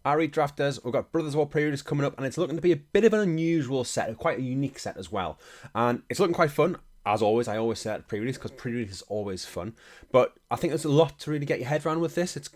Our redrafters, we've got Brothers War Prerelease coming up, and it's looking to be a bit of an unusual set, quite a unique set as well. And it's looking quite fun. As always, I always say that pre-release because pre-release is always fun. But I think there's a lot to really get your head around with this. It's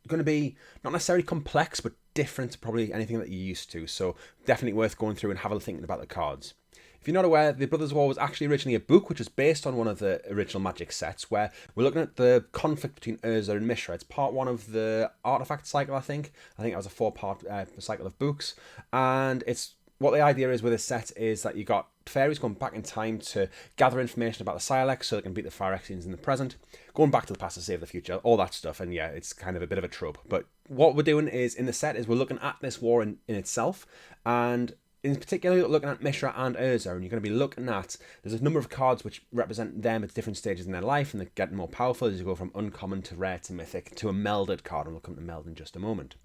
going to be not necessarily complex, but different to probably anything that you're used to. So definitely worth going through and having a thinking about the cards. If you're not aware, the Brothers War was actually originally a book which was based on one of the original Magic sets, where we're looking at the conflict between Urza and Mishra. It's part one of the Artifact cycle, I think. I think it was a 4-part cycle of books. And it's what the idea is with this set is that you got fairies going back in time to gather information about the Silex so they can beat the Phyrexians in the present, going back to the past to save the future, all that stuff. And yeah, it's kind of a bit of a trope. But what we're doing is in the set is we're looking at this war in itself, and in particular looking at Mishra and Urza, and you're going to be looking at, there's a number of cards which represent them at different stages in their life, and they're getting more powerful as you go from uncommon to rare to mythic to a melded card, and we'll come to meld in just a moment.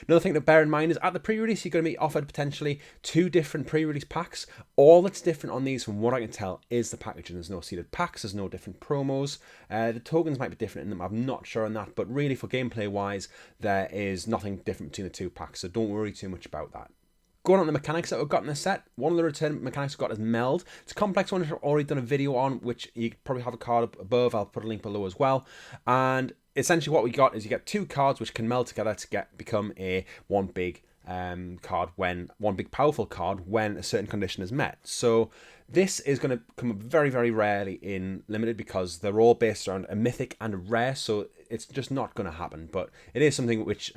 Another thing to bear in mind is at the pre-release you're going to be offered potentially 2 different pre-release packs. All that's different on these from what I can tell is the packaging. There's no seeded packs, there's no different promos. The tokens might be different in them, I'm not sure on that, but really for gameplay wise there is nothing different between the 2 packs, so don't worry too much about that. Going on to the mechanics that we've got in this set, one of the return mechanics we've got is Meld. It's a complex one which I've already done a video on, which you probably have a card above, I'll put a link below as well. And essentially what we got is you get 2 cards which can meld together to become a one big powerful card when a certain condition is met. So this is going to come up very, very rarely in Limited because they're all based around a mythic and a rare, so it's just not going to happen. But it is something which,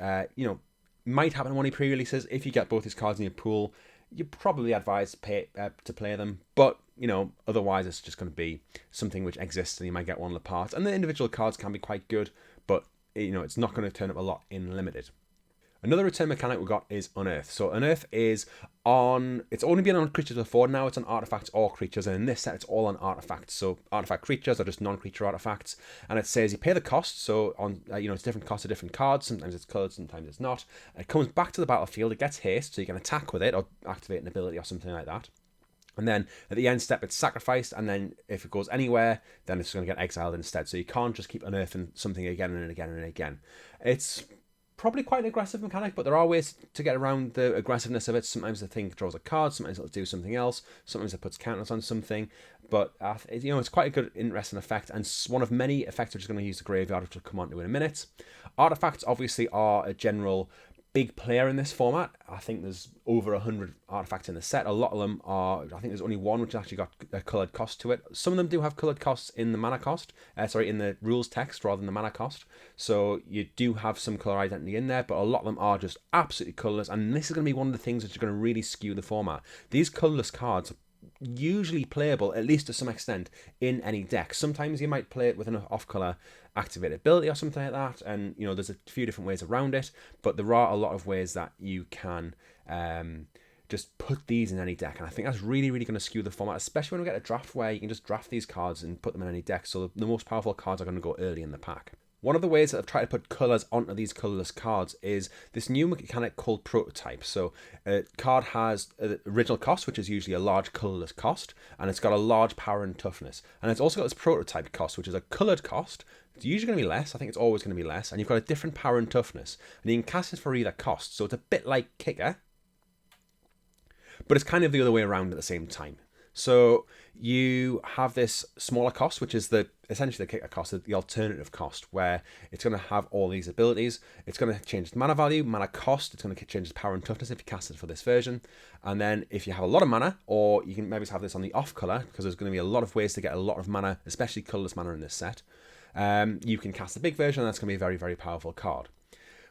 might happen when he pre-releases. If you get both these cards in your pool, you probably advise to play them, but otherwise it's just going to be something which exists and you might get one of the parts, and the individual cards can be quite good, but it's not going to turn up a lot in Limited. Another return mechanic we got is Unearth. So Unearth is it's only been on creatures before, now it's on artifacts or creatures, and in this set it's all on artifacts. So artifact creatures are just non-creature artifacts, and it says you pay the cost, so on it's different costs of different cards, sometimes it's coloured, sometimes it's not. And it comes back to the battlefield, it gets haste, so you can attack with it or activate an ability or something like that. And then at the end step it's sacrificed, and then if it goes anywhere then it's going to get exiled instead, so you can't just keep unearthing something again and again and again. It's probably quite an aggressive mechanic, but there are ways to get around the aggressiveness of it. Sometimes the thing draws a card, sometimes it'll do something else, sometimes it puts counters on something, but it's quite a good, interesting effect, and one of many effects which is going to use the graveyard, which we'll come on to in a minute. Artifacts obviously are a general big player in this format. I think there's over 100 artifacts in the set. A lot of them are, I think there's only one which actually got a coloured cost to it. Some of them do have coloured costs in the mana cost, in the rules text rather than the mana cost. So you do have some colour identity in there, but a lot of them are just absolutely colourless, and this is going to be one of the things which is going to really skew the format. These colourless cards are usually playable, at least to some extent, in any deck. Sometimes you might play it with an off-colour activated ability or something like that, and there's a few different ways around it, but there are a lot of ways that you can just put these in any deck, and I think that's really, really going to skew the format, especially when we get a draft where you can just draft these cards and put them in any deck, so the most powerful cards are going to go early in the pack. One of the ways that I've tried to put colours onto these colourless cards is this new mechanic called Prototypes. So a card has an original cost, which is usually a large colourless cost, and it's got a large power and toughness. And it's also got this Prototype cost, which is a coloured cost. It's usually going to be less, I think it's always going to be less, and you've got a different power and toughness. And you can cast it for either cost, so it's a bit like Kicker, but it's kind of the other way around at the same time. So you have this smaller cost, which is essentially the Kicker cost, the alternative cost, where it's going to have all these abilities. It's going to change its mana value, mana cost. It's going to change its power and toughness if you cast it for this version. And then if you have a lot of mana, or you can maybe have this on the off color, because there's going to be a lot of ways to get a lot of mana, especially colorless mana in this set. You can cast the big version, and that's going to be a very, very powerful card.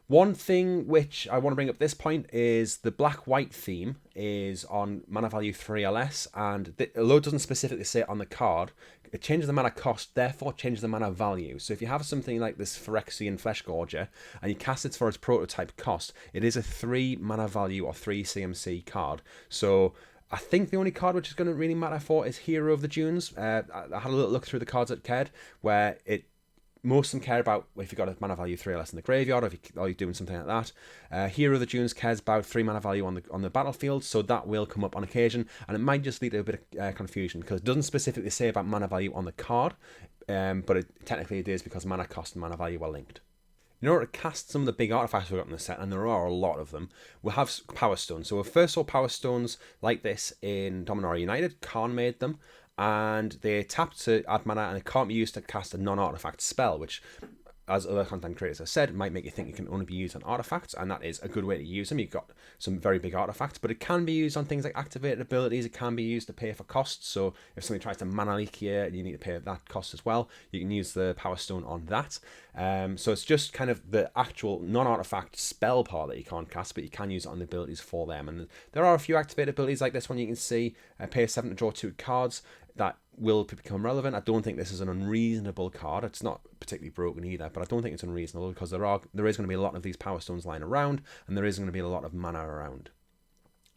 One thing which I want to bring up at this point is the black-white theme is on mana value 3 or less, and although it doesn't specifically say it on the card, it changes the mana cost, therefore changes the mana value. So if you have something like this Phyrexian Flesh Gorger, and you cast it for its Prototype cost, it is a 3 mana value or 3 CMC card. So I think the only card which is going to really matter for is Hero of the Dunes. I had a little look through the cards at Caird, where most of them care about if you've got a mana value 3 or less in the graveyard, or if you're doing something like that. Hero of the Dunes cares about 3 mana value on the battlefield, so that will come up on occasion, and it might just lead to a bit of confusion, because it doesn't specifically say about mana value on the card, but technically it is because mana cost and mana value are linked. In order to cast some of the big artifacts we've got in the set, and there are a lot of them, we'll have Power Stones. So we first saw Power Stones like this in Dominaria United. Khan made them, and they tap to add mana, and it can't be used to cast a non-artifact spell, which, as other content creators have said, might make you think it can only be used on artifacts, and that is a good way to use them. You've got some very big artifacts, but it can be used on things like activated abilities. It can be used to pay for costs. So if somebody tries to mana leak here, you need to pay that cost as well. You can use the Power Stone on that. So it's just kind of the actual non-artifact spell part that you can't cast, but you can use it on the abilities for them. And there are a few activated abilities like this one you can see. Pay 7 to draw 2 cards. That will become relevant. I don't think this is an unreasonable card. It's not particularly broken either, but I don't think it's unreasonable because there is going to be a lot of these Power Stones lying around, and there is going to be a lot of mana around.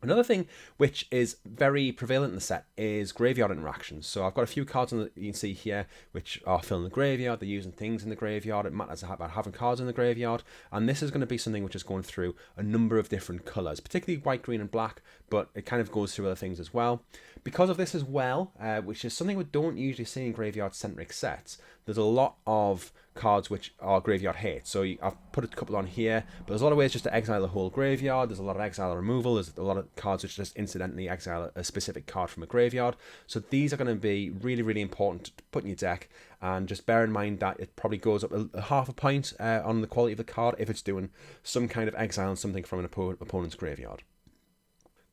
Another thing which is very prevalent in the set is graveyard interactions. So I've got a few cards you can see here which are filling the graveyard. They're using things in the graveyard. It matters about having cards in the graveyard. And this is going to be something which is going through a number of different colours, particularly white, green and black, but it kind of goes through other things as well. Because of this as well, which is something we don't usually see in graveyard-centric sets, there's a lot of cards which are graveyard hate. So I've put a couple on here, but there's a lot of ways just to exile the whole graveyard. There's a lot of exile removal. There's a lot of cards which just incidentally exile a specific card from a graveyard. So these are going to be really, really important to put in your deck. And just bear in mind that it probably goes up a half a point on the quality of the card if it's doing some kind of exile and something from an opponent's graveyard.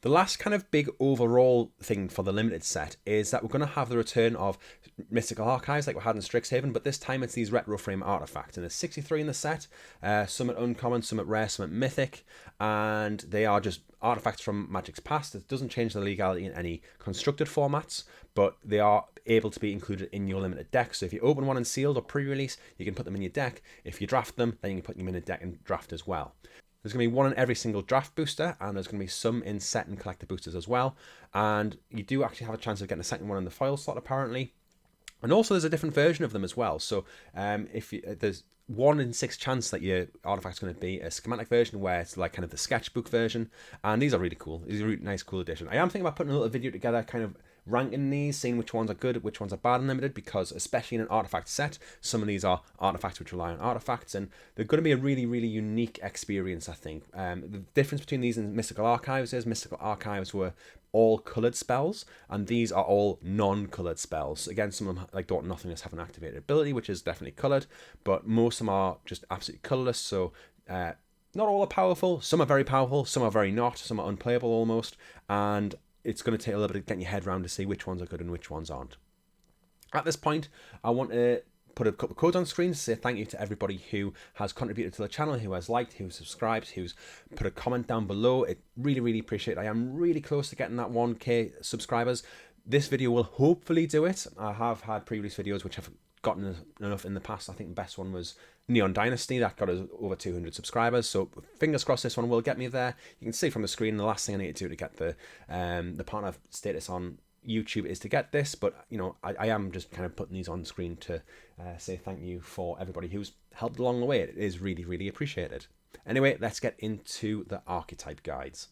The last kind of big overall thing for the limited set is that we're going to have the return of Mystical Archives like we had in Strixhaven, but this time it's these retro frame artifacts, and there's 63 in the set, some at uncommon, some at rare, some at mythic, and they are just artifacts from Magic's past. It doesn't change the legality in any constructed formats, but they are able to be included in your limited deck. So if you open one in sealed or pre-release, you can put them in your deck. If you draft them, then you can put them in a deck and draft as well. There's going to be one in every single draft booster, and there's going to be some in set and collector boosters as well. And you do actually have a chance of getting a second one in the foil slot, apparently. And also there's a different version of them as well. So there's 1 in 6 chance that your artifact's going to be a schematic version where it's like kind of the sketchbook version. And these are really cool. These are a really nice, cool addition. I am thinking about putting a little video together, kind of ranking these, seeing which ones are good, which ones are bad and limited, because especially in an artifact set, some of these are artifacts which rely on artifacts, and they're going to be a really, really unique experience, I think. The difference between these and Mystical Archives is Mystical Archives were all coloured spells, and these are all non-coloured spells. Again, some of them, like Daughter Nothingness, have an activated ability, which is definitely coloured, but most of them are just absolutely colourless, so not all are powerful. Some are very powerful, some are very not, some are unplayable almost, and it's going to take a little bit of getting your head around to see which ones are good and which ones aren't. At this point, I want to put a couple of codes on screen to say thank you to everybody who has contributed to the channel, who has liked, who's subscribed, who's put a comment down below. It really, really appreciate it. I am really close to getting that 1k subscribers. This video will hopefully do it. I have had previous videos which have gotten enough in the past. I think the best one was Neon Dynasty, that got us over 200 subscribers, so fingers crossed this one will get me there. You can see from the screen the last thing I need to do to get the partner status on YouTube is to get this, but you know, I am just kind of putting these on screen to say thank you for everybody who's helped along the way. It is really, really appreciated. Anyway, let's get into the archetype guides.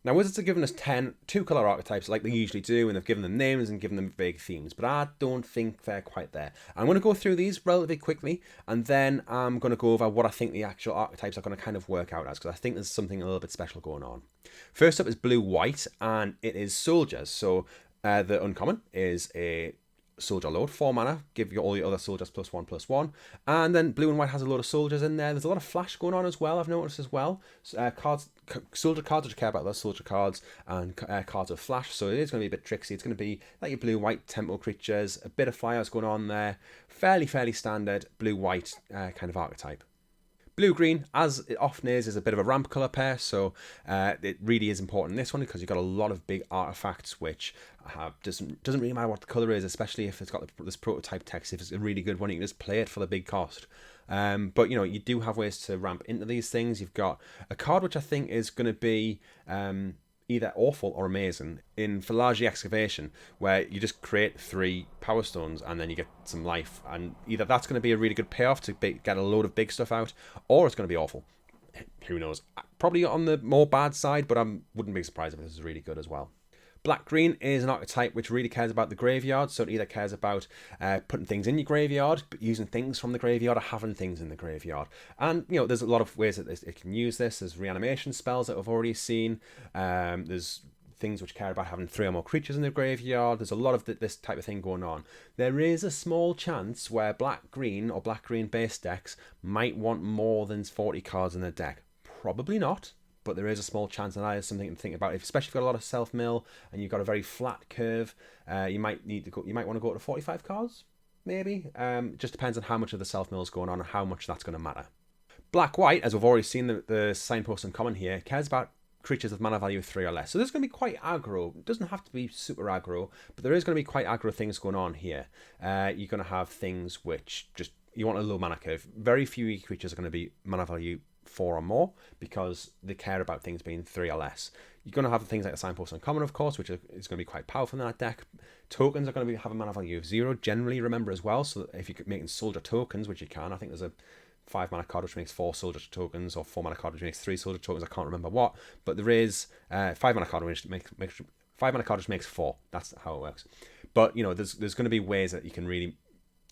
Now, Wizards have given us 10 two-colour archetypes like they usually do, and they've given them names and given them vague themes, but I don't think they're quite there. I'm going to go through these relatively quickly, and then I'm going to go over what I think the actual archetypes are going to kind of work out as, because I think there's something a little bit special going on. First up is blue-white, and it is soldiers. So the uncommon is a Soldier Lord, 4 mana, give you all your other soldiers +1/+1, and then blue and white has a load of soldiers in there. There's a lot of flash going on as well, I've noticed as well. Soldier cards, which I care about, those soldier cards, and cards of flash, so it is going to be a bit tricksy. It's going to be like your blue-white tempo creatures, a bit of flyers going on there, fairly standard blue-white kind of archetype. Blue-green, as it often is a bit of a ramp colour pair, so it really is important in this one because you've got a lot of big artifacts which doesn't really matter what the colour is, especially if it's got this prototype text. If it's a really good one, you can just play it for the big cost. But you know, you do have ways to ramp into these things. You've got a card which I think is going to be either awful or amazing in Philagi Excavation, where you just create 3 Power Stones and then you get some life, and either that's going to be a really good payoff to get a load of big stuff out, or it's going to be awful. Who knows? Probably on the more bad side, but I wouldn't be surprised if this is really good as well. Black-green is an archetype which really cares about the graveyard, so it either cares about putting things in your graveyard, but using things from the graveyard, or having things in the graveyard. And, there's a lot of ways that it can use this. There's reanimation spells that we've already seen. There's things which care about having 3 or more creatures in the graveyard. There's a lot of this type of thing going on. There is a small chance where black-green or black-green base decks might want more than 40 cards in their deck. Probably not, but there is a small chance, and that is something to think about. Especially if you've got a lot of self-mill and you've got a very flat curve, you might want to go to 45 cards, maybe. Just depends on how much of the self-mill is going on and how much that's going to matter. Black-white, as we've already seen the signpost in common here, cares about creatures of mana value of 3 or less. So this is going to be quite aggro. It doesn't have to be super aggro, but there is going to be quite aggro things going on here. You're going to have things which just, you want a low mana curve. Very few creatures are going to be mana value 4 or more because they care about things being 3 or less. You're going to have things like the signpost uncommon, of course, which is going to be quite powerful in that deck. Tokens are going to have a mana value of 0, generally, remember, as well. So if you're making soldier tokens, which you can, I think there's a 5 mana card which makes 4 soldier tokens, or 4 mana card which makes 3 soldier tokens. I can't remember what, but there is 5 mana card which makes 5 mana card which makes 4. That's how it works. But there's going to be ways that you can really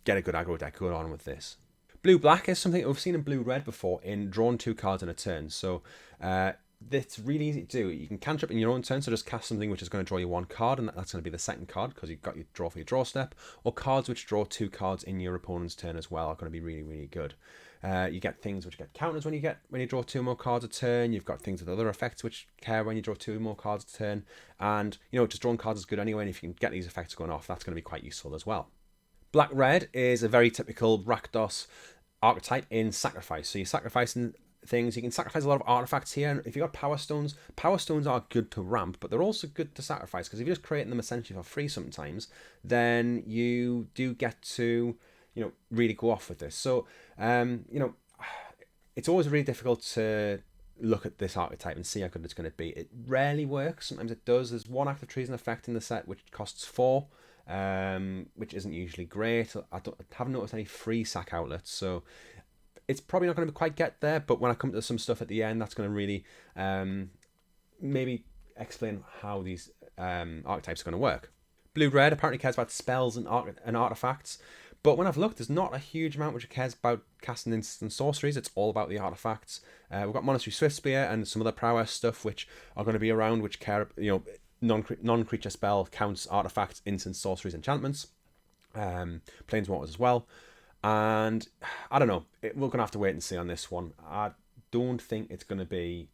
get a good aggro deck going on with this. Blue-black is something we've seen in blue-red before in drawing 2 cards in a turn. So that's really easy to do. You can cantrip in your own turn, so just cast something which is going to draw you 1 card, and that's going to be the second card because you've got your draw for your draw step. Or cards which draw 2 cards in your opponent's turn as well are going to be really, really good. You get things which get counters when you draw 2 more cards a turn. You've got things with other effects which care when you draw 2 more cards a turn. And, just drawing cards is good anyway, and if you can get these effects going off, that's going to be quite useful as well. Black-red is a very typical Rakdos archetype in sacrifice. So you're sacrificing things. You can sacrifice a lot of artifacts here. And if you've got power stones are good to ramp, but they're also good to sacrifice, because if you're just creating them essentially for free sometimes, then you do get to really go off with this. So, it's always really difficult to look at this archetype and see how good it's going to be. It rarely works. Sometimes it does. There's 1 active treason effect in the set which costs 4, which isn't usually great. I haven't noticed any free sack outlets, so it's probably not going to quite get there. But when I come to some stuff at the end, that's going to really maybe explain how these archetypes are going to work. Blue-red apparently cares about spells and artifacts. But when I've looked, there's not a huge amount which cares about casting instant sorceries. It's all about the artifacts. We've got Monastery Swiftspear and some other prowess stuff which are going to be around, which care, non-creature spell counts, artifacts, instant sorceries, enchantments, planeswalkers as well. And I don't know, we're going to have to wait and see on this one. I don't think it's going to be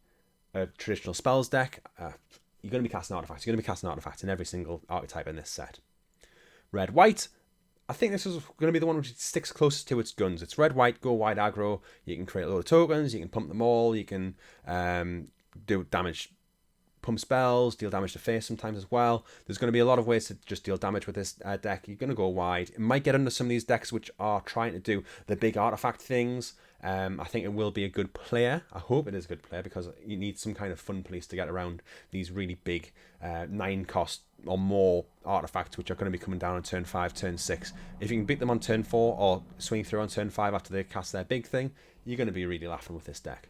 a traditional spells deck. You're going to be casting artifacts. You're going to be casting artifacts in every single archetype in this set. Red-white. I think this is going to be the one which sticks closest to its guns. It's red-white, go wide aggro. You can create a load of tokens. You can pump them all. You can do damage, pump spells, deal damage to face sometimes as well. There's going to be a lot of ways to just deal damage with this deck. You're going to go wide. It might get under some of these decks which are trying to do the big artifact things. I think it will be a good player. I hope it is a good player, because you need some kind of fun place to get around these really big 9 cost or more artifacts which are going to be coming down on turn 5, turn 6. If you can beat them on turn 4 or swing through on turn 5 after they cast their big thing, you're going to be really laughing with this deck.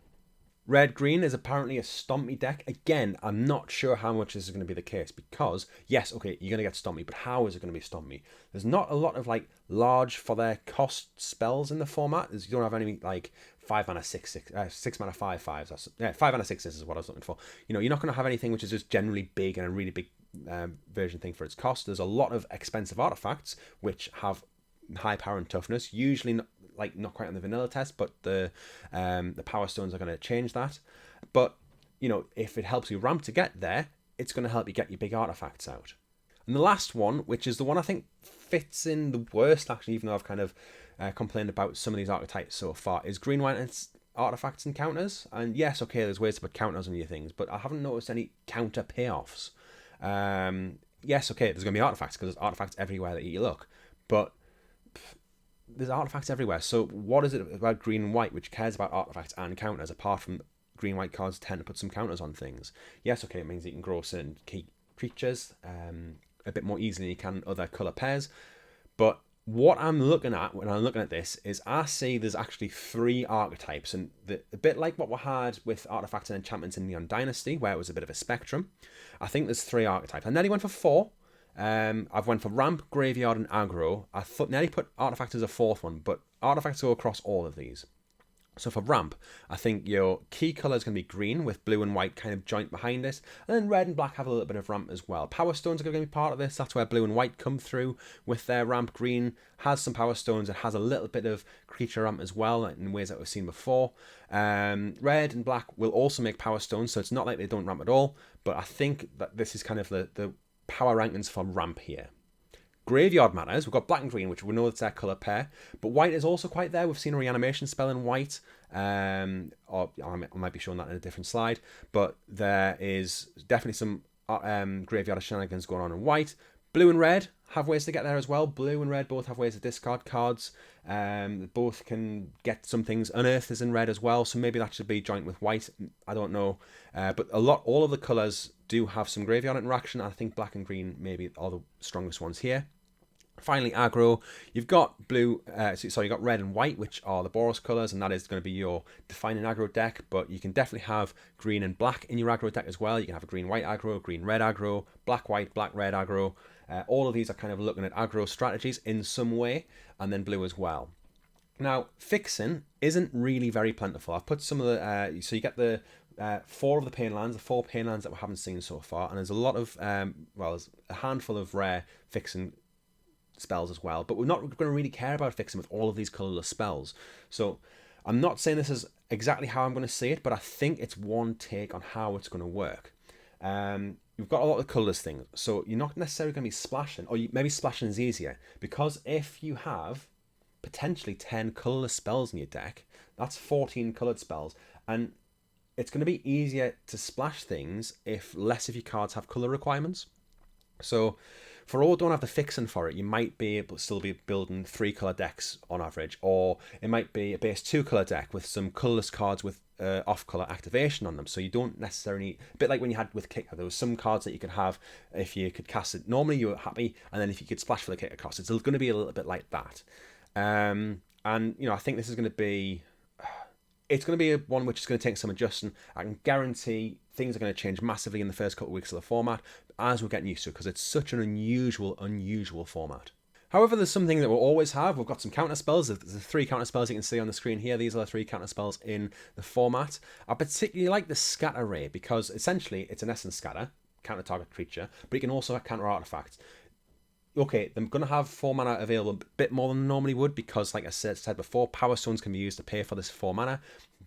Red-green is apparently a stompy deck. Again, I'm not sure how much this is going to be the case, because, yes, okay, you're going to get stompy, but how is it going to be stompy? There's not a lot of, large for their cost spells in the format. You don't have any, 5 mana 6 mana 5/5s. 5 mana 6s is what I was looking for. You're not going to have anything which is just generally big and a really big version thing for its cost. There's a lot of expensive artifacts which have high power and toughness, usually not quite on the vanilla test, but the power stones are going to change that. But if it helps you ramp to get there, it's going to help you get your big artifacts out. And the last one, which is the one I think fits in the worst, actually, even though I've kind of complained about some of these archetypes so far, is green-white and artifacts and counters. And yes, okay, there's ways to put counters on your things, but I haven't noticed any counter payoffs. Yes, okay, there's going to be artifacts, because there's artifacts everywhere that you look, but there's artifacts everywhere. So what is it about green and white which cares about artifacts and counters, apart from green-white cards tend to put some counters on things? Yes, okay, it means that you can grow certain key creatures a bit more easily than you can other colour pairs, but what I'm looking at when I'm looking at this is I see there's actually 3 archetypes, and a bit like what we had with artifacts and enchantments in Neon Dynasty, where it was a bit of a spectrum. I think there's 3 archetypes. I nearly went for 4. I've went for ramp, graveyard, and aggro. I thought nearly put artifacts as a 4th one, but artifacts go across all of these. So for ramp, I think your key colour is going to be green with blue and white kind of joint behind it. And then red and black have a little bit of ramp as well. Power stones are going to be part of this. That's where blue and white come through with their ramp. Green has some power stones. It has a little bit of creature ramp as well in ways that we've seen before. Red and black will also make power stones, so it's not like they don't ramp at all. But I think that this is kind of the power rankings for ramp here. Graveyard matters. We've got black and green, which we know it's their colour pair, but white is also quite there. We've seen a reanimation spell in white, or I might be showing that in a different slide, but there is definitely some graveyard shenanigans going on in white. Blue and red have ways to get there as well. Blue and red both have ways to discard cards. Both can get some things. Unearthed is in red as well, so maybe that should be joint with white. I don't know, but all of the colours do have some graveyard interaction. I think black and green maybe are the strongest ones here. Finally, aggro. You've got you've got red and white, which are the Boros colours, and that is going to be your defining aggro deck. But you can definitely have green and black in your aggro deck as well. You can have a green-white aggro, green-red aggro, black-white, black-red aggro. All of these are kind of looking at aggro strategies in some way, and then blue as well. Now, fixing isn't really very plentiful. I've put some of the... so you get the 4 of the pain lands, the 4 pain lands that we haven't seen so far, and there's a lot of... there's a handful of rare fixing spells as well, but we're not going to really care about fixing with all of these colourless spells. So I'm not saying this is exactly how I'm going to see it, but I think it's one take on how it's going to work. You've got a lot of colourless things, so you're not necessarily going to be splashing, or maybe splashing is easier, because if you have potentially 10 colourless spells in your deck, that's 14 coloured spells, and it's going to be easier to splash things if less of your cards have colour requirements. So for all don't have the fixing for it, you might be able to still be building 3 colour decks on average, or it might be a base 2 colour deck with some colourless cards with off colour activation on them. So you don't necessarily, a bit like when you had with Kicker, there was some cards that you could have if you could cast it normally, you were happy, and then if you could splash for the Kicker cost, it's going to be a little bit like that. And I think this is going to be, it's going to be one which is going to take some adjusting. I can guarantee things are going to change massively in the first couple of weeks of the format as we're getting used to it, because it's such an unusual format. However, there's something that we'll always have. We've got some counter spells. There's the 3 counter spells you can see on the screen here. These are the 3 counter spells in the format. I particularly like the Scatter Ray because essentially it's an essence scatter, counter target creature, but you can also have counter artifacts. Okay, they're going to have 4 mana available a bit more than they normally would because, like I said before, Power Stones can be used to pay for this 4 mana,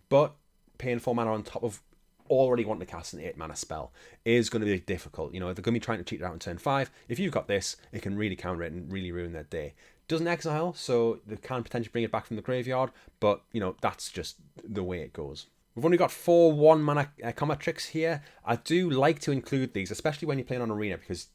but paying 4 mana on top of already wanting to cast an 8 mana spell is going to be difficult. If they're going to be trying to cheat it out on turn 5, if you've got this, it can really counter it and really ruin their day. Doesn't exile, so they can potentially bring it back from the graveyard, but, that's just the way it goes. We've only got 4 1-mana combat tricks here. I do like to include these, especially when you're playing on Arena, because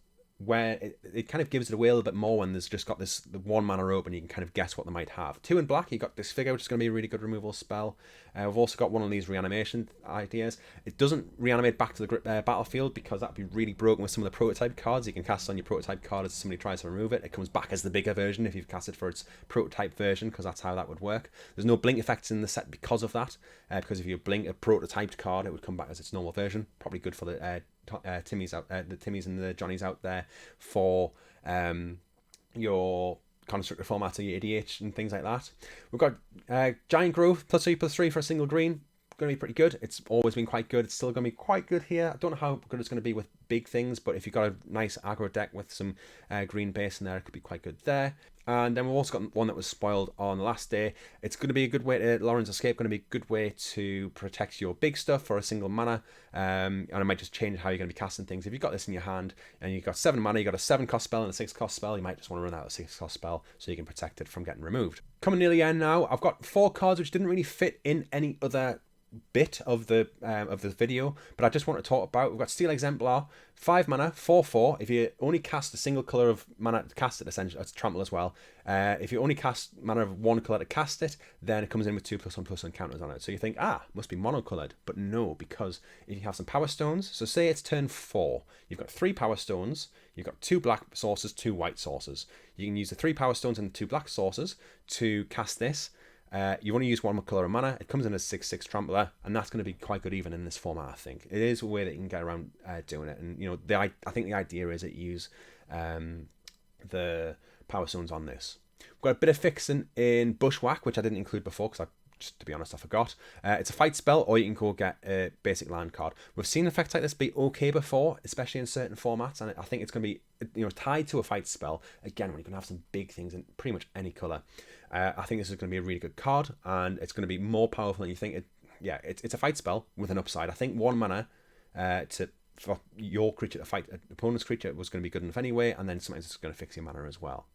where it kind of gives it away a little bit more when there's just got the 1 mana open, you can kind of guess what they might have. 2 in black, you got this figure, which is going to be a really good removal spell. We've also got one of these reanimation ideas. It doesn't reanimate back to the battlefield because that'd be really broken with some of the prototype cards. You can cast on your prototype card as somebody tries to remove it. It comes back as the bigger version if you've cast it for its prototype version, because that's how that would work. There's no blink effects in the set because of that, because if you blink a prototyped card, it would come back as its normal version. Probably good for the Timmys and the Johnnies out there for your constructor format or your ADH and things like that. We've got Giant Growth +3/+3 for a single green. Going to be pretty good. It's always been quite good. It's still going to be quite good here. I don't know how good it's going to be with big things, but if you've got a nice aggro deck with some green base in there, it could be quite good there. And then we've also got one that was spoiled on the last day. It's going to be a good way to Lauren's Escape, going to be a good way to protect your big stuff for a single mana. And it might just change how you're going to be casting things. If you've got this in your hand and you've got 7 mana, you've got a 7 cost spell and a 6 cost spell, you might just want to run out a 6 cost spell so you can protect it from getting removed. Coming near the end now, I've got 4 cards which didn't really fit in any other bit of the video, but I just want to talk about, we've got Steel Exemplar, 5 mana, 4/4. If you only cast a single colour of mana to cast it, essentially, that's trample as well. If you only cast mana of one colour to cast it, then it comes in with 2+1/+1 counters on it. So you think, must be monocoloured, but no, because if you have some Power Stones, so say it's turn 4, you've got 3 Power Stones, you've got 2 black sources, 2 white sources. You can use the 3 Power Stones and the 2 black sources to cast this. You want to use one more colour of mana. It comes in as 6/6 Trampler, and that's going to be quite good even in this format, I think. It is a way that you can get around doing it. And, I think the idea is that you use the Power Stones on this. We've got a bit of fixing in Bushwhack, which I didn't include before because to be honest, I forgot. It's a fight spell, or you can go get a basic land card. We've seen effects like this be okay before, especially in certain formats, and I think it's going to be tied to a fight spell. Again, when you can have some big things in pretty much any colour. I think this is going to be a really good card, and it's going to be more powerful than you think. It's a fight spell with an upside. I think 1 mana for your creature to fight an opponent's creature was going to be good enough anyway, and then sometimes it's going to fix your mana as well.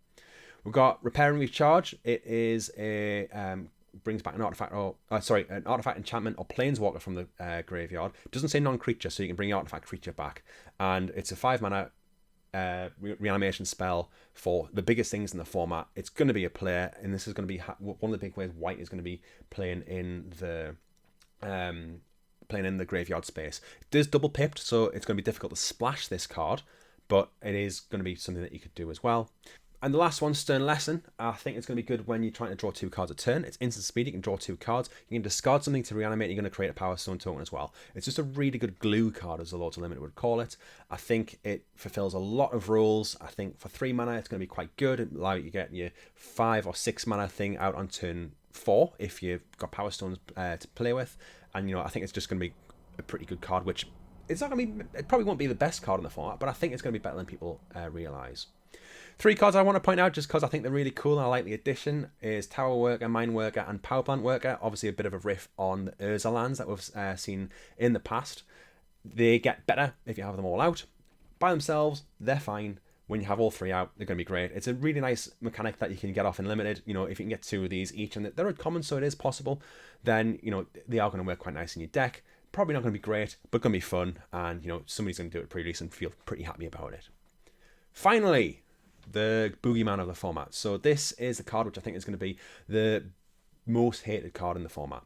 We've got Repair and Recharge. It is a brings back an artifact an artifact, enchantment, or planeswalker from the graveyard. It doesn't say non-creature, so you can bring your artifact creature back, and it's a 5 mana reanimation spell for the biggest things in the format. It's going to be a player, and this is going to be one of the big ways white is going to be playing in the graveyard space. It is double pipped, so it's going to be difficult to splash this card, but it is going to be something that you could do as well. And the last one, Stern Lesson. I think it's going to be good when you're trying to draw 2 cards a turn. It's instant speed. You can draw 2 cards. You can discard something to reanimate. You're going to create a Power Stone token as well. It's just a really good glue card, as the Lords of Limit would call it. I think it fulfills a lot of roles. I think for 3 mana, it's going to be quite good. It allows you to get your 5 or 6 mana thing out on turn 4 if you've got Power Stones to play with. And, I think it's just going to be a pretty good card, which it's not going to be, it probably won't be the best card in the format, but I think it's going to be better than people realise. 3 cards I want to point out just because I think they're really cool and I like the addition is Tower Worker, Mine Worker, and Power Plant Worker. Obviously a bit of a riff on the Urza lands that we've seen in the past. They get better if you have them all out. By themselves, they're fine. When you have all 3 out, they're going to be great. It's a really nice mechanic that you can get off in Limited. If you can get 2 of these each, and they're uncommon, so it is possible, then, they are going to work quite nice in your deck. Probably not going to be great, but going to be fun, and, somebody's going to do it pre-release and feel pretty happy about it. Finally, the boogeyman of the format. So this is the card which I think is going to be the most hated card in the format.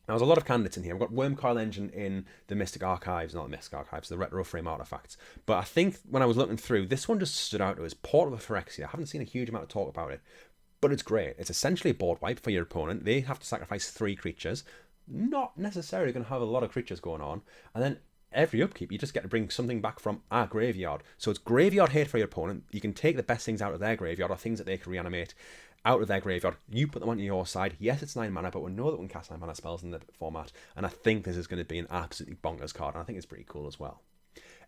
Now, there's a lot of candidates in here. We've got Wormcoil Engine in the Mystic Archives, not the Mystic Archives, the Retro Frame Artifacts. But I think when I was looking through, this one just stood out to us. Portal of Phyrexia. I haven't seen a huge amount of talk about it, but it's great. It's essentially a board wipe for your opponent. They have to sacrifice 3 creatures. Not necessarily going to have a lot of creatures going on. And then every upkeep, you just get to bring something back from our graveyard. So it's graveyard hate for your opponent. You can take the best things out of their graveyard, or things that they can reanimate out of their graveyard. You put them onto your side. Yes, it's 9 mana, but we know that we can cast 9 mana spells in the format. And I think this is going to be an absolutely bonkers card. And I think it's pretty cool as well.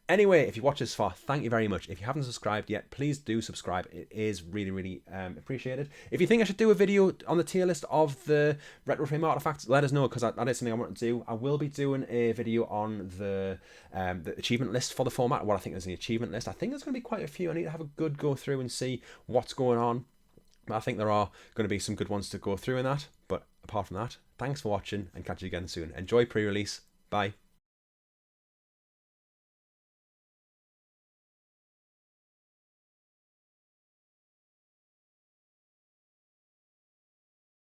Anyway, if you watch this far, thank you very much. If you haven't subscribed yet, please do subscribe. It is really, really appreciated. If you think I should do a video on the tier list of the Retro Frame Artifacts, let us know, because that is something I want to do. I will be doing a video on the achievement list for the format, what I think is the achievement list. I think there's going to be quite a few. I need to have a good go through and see what's going on. But I think there are going to be some good ones to go through in that. But apart from that, thanks for watching, and catch you again soon. Enjoy pre-release. Bye.